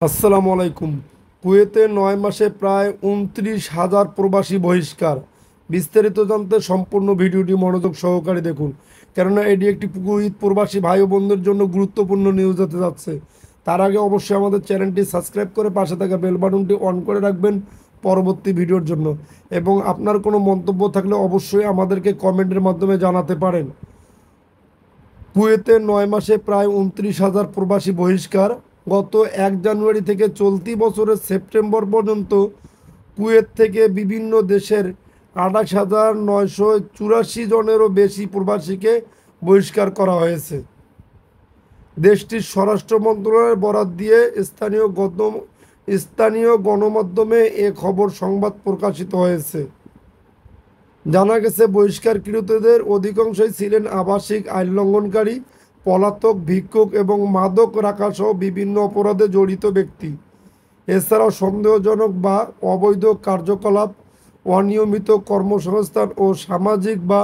আসসালামু আলাইকুম। কুয়েতে ৯ মাসে প্রায় ২৯,০০০ প্রবাসী বহিষ্কার। বিস্তারিত জানতে সম্পূর্ণ ভিডিওটি মনোযোগ সহকারে দেখুন, কেননা এটি একটি কুয়েত প্রবাসী ভাই ও বোনদের জন্য গুরুত্বপূর্ণ নিউজ হতে যাচ্ছে। তার আগে অবশ্যই আমাদের চ্যানেলটি সাবস্ক্রাইব করে পাশে থাকা বেল বাটনটি অন করে রাখবেন পরবর্তী ভিডিওর জন্য। এবং আপনার কোনো মন্তব্য থাকলে অবশ্যই আমাদেরকে কমেন্টের মাধ্যমে জানাতে পারেন। কুয়েতে ৯ মাসে প্রায় ২৯,০০০ প্রবাসী বহিষ্কার। গত ১ জানুয়ারি থেকে চলতি বছরের সেপ্টেম্বর পর্যন্ত কুয়েত থেকে বিভিন্ন দেশের ২৮,৯৮৪ জনেরও বেশি প্রবাসীকে বহিষ্কার করা হয়েছে। দেশটির স্বরাষ্ট্র মন্ত্রণালয়ের বরাত দিয়ে স্থানীয় গণমাধ্যমে এ খবর সংবাদ প্রকাশিত হয়েছে। জানা গেছে, বহিষ্কারকৃতদের অধিকাংশই ছিলেন আবাসিক আইন লঙ্ঘনকারী, পলাতক, ভিক্ষুক এবং মাদক রাখাসহ বিভিন্ন অপরাধে জড়িত ব্যক্তি। এছাড়াও সন্দেহজনক বা অবৈধ কার্যকলাপ, অনিয়মিত কর্মসংস্থান ও সামাজিক বা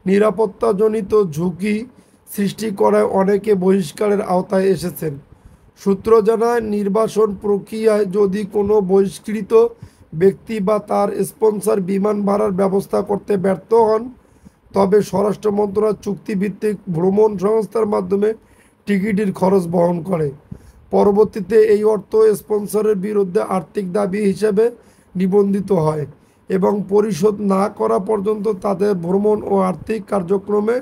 নিরাপত্তাজনিত ঝুঁকি সৃষ্টি করায় অনেকে বহিষ্কারের আওতায় এসেছেন। সূত্র জানায়, নির্বাসন প্রক্রিয়ায় যদি কোনো বহিষ্কৃত ব্যক্তি বা তার স্পন্সর বিমান ভাড়ার ব্যবস্থা করতে ব্যর্থ হন, তবে স্বরাষ্ট্র মন্ত্রণালয় চুক্তিভিত্তিক ভ্রমণ সংস্থার মাধ্যমে টিকিটের খরচ বহন করে। পরবর্তীতে এই অর্থ স্পন্সরের বিরুদ্ধে আর্থিক দাবি হিসেবে নিবন্ধিত হয় এবং পরিশোধ না করা পর্যন্ত তাদের ভ্রমণ ও আর্থিক কার্যক্রমে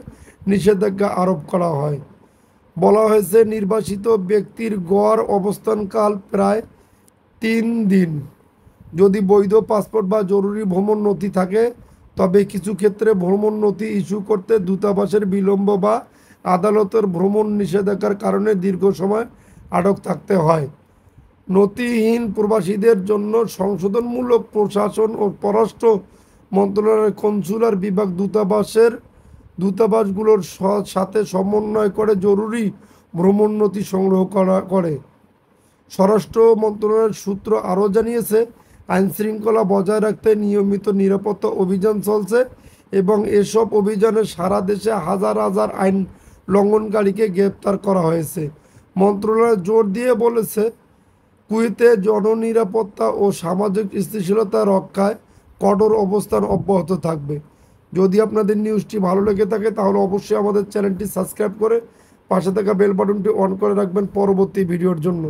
নিষেধাজ্ঞা আরোপ করা হয়। বলা হয়েছে, নির্বাসিত ব্যক্তির গড় অবস্থানকাল প্রায় ৩ দিন। যদি বৈধ পাসপোর্ট বা জরুরি ভ্রমণ নথি থাকে, তবে কিছু ক্ষেত্রে ভ্রমণ নথি ইস্যু করতে দূতাবাসের বিলম্ব বা আদালতের ভ্রমণ নিষেধাজ্ঞার কারণে দীর্ঘ সময় আটক থাকতে হয়। নথিহীন প্রবাসীদের জন্য সংশোধনমূলক প্রশাসন ও পররাষ্ট্র মন্ত্রণালয়ের কনসুলার বিভাগ দূতাবাসগুলোর সাথে সমন্বয় করে জরুরি ভ্রমণ নথি সংগ্রহ করে। স্বরাষ্ট্র মন্ত্রণালয়ের সূত্র আরও জানিয়েছে, আইনশৃঙ্খলা বজায় রাখতে নিয়মিত নিরাপত্তা অভিযান চলছে এবং এসব অভিযানে সারা দেশে হাজার হাজার আইন লঙ্ঘনকারীকে গ্রেপ্তার করা হয়েছে। মন্ত্রণালয় জোর দিয়ে বলেছে, কুয়েতে জননিরাপত্তা ও সামাজিক স্থিতিশীলতা রক্ষায় কঠোর অবস্থান অব্যাহত থাকবে। যদি আপনাদের নিউজটি ভালো লেগে থাকে তাহলে অবশ্যই আমাদের চ্যানেলটি সাবস্ক্রাইব করে পাশে থাকা বেল বাটনটি অন করে রাখবেন পরবর্তী ভিডিওর জন্য।